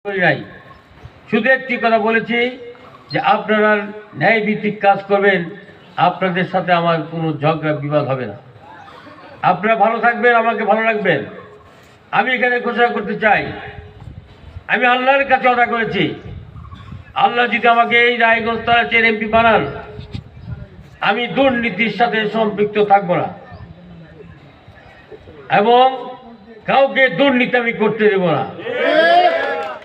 নাই, শুধু একটি কথা বলেছি যে আপনারা ন্যায় ভিত্তিক কাজ করবেন, আপনাদের সাথে আমার কোনো ঝগড়া বিবাদ হবে না। আপনারা ভালো থাকবেন, আমাকে ভালো রাখবেন। আমি এখানে ঘোষণা করতে চাই, আমি আল্লাহর কাছে অর্ডার করেছি, আল্লাহ যদি আমাকে এই রায়গঞ্জ তারাচের এমপি বানান, আমি দুর্নীতির সাথে সম্পৃক্ত থাকবো না এবং কাউকে দুর্নীতি আমি করতে দেব না।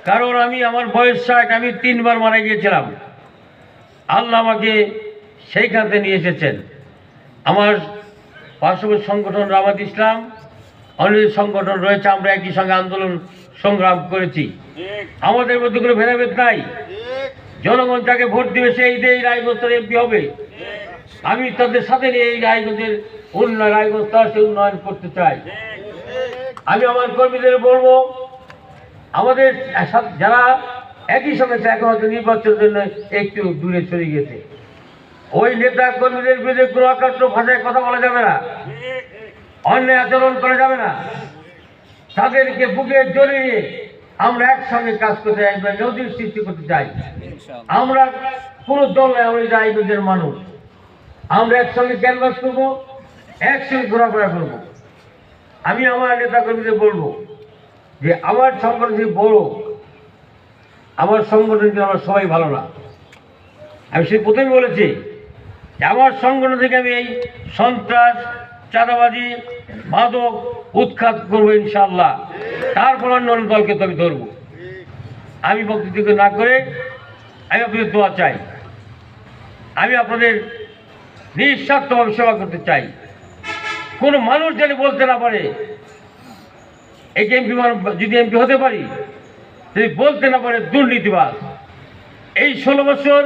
কারণ আমি আমার বয়স 60, আমি 3 বার মারা গিয়েছিলাম। আল্লাহ আমাকে সেইখান থেকে নিয়ে এসেছেন। আমার পার্শ্ববর্তী সংগঠন জামাত ইসলাম, অনেক সংগঠন রয়েছে, আমরা একই সঙ্গে আন্দোলন সংগ্রাম করেছি। আমাদের মধ্যে কোনো ভেদাভেদ নাই। জনগণ যাকে ভোট দিবে সেই দিয়ে এই রায়গঞ্জের এমপি হবে। আমি তাদের সাথে নিয়ে এই রায়গঞ্জের উন্নয়ন, রায়গঞ্জ তার উন্নয়ন করতে চাই। আমি আমার কর্মীদের বলবো, আমাদের যারা একই সঙ্গে এখন হয়তো নির্বাচনের জন্য একটু দূরে চলে গেছে, ওই নেতা কর্মীদের বিরুদ্ধে কোনো অকাট্য ভাষায় কথা বলা যাবে না, অন্যায় আচরণ করা যাবে না। তাদেরকে বুকে জড়িয়ে নিয়ে আমরা একসঙ্গে কাজ করতে চাই, নদীর সৃষ্টি করতে চাই। আমরা কোনো দল নয়, আমরা রায়গঞ্জের মানুষ। আমরা একসঙ্গে ক্যানভাস করবো, একসঙ্গে ঘোরাফেরা করবো। আমি আমার নেতা কর্মীদের বলবো যে আমার সংগঠন যে বড়, আমার সংগঠনকে আমরা সবাই ভালো না। আমি সেই প্রথমে বলেছি যে আমার সংগঠন থেকে আমি এই সন্ত্রাস, চাঁদাবাজি, মাদক উৎখাত করবো ইনশাআল্লাহ। তারপর অন্য দলকে তো আমি ধরবো। আমি বক্তব্য না করে আমি আপনাদের দোয়া চাই। আমি আপনাদের নিঃস্বার্থভাবে সেবা করতে চাই। কোনো মানুষ যেন বলতে না পারে এই এমপি, যদি এমপি হতে পারি, যদি বলতে না পারে দুর্নীতিবাদ। এই 16 বছর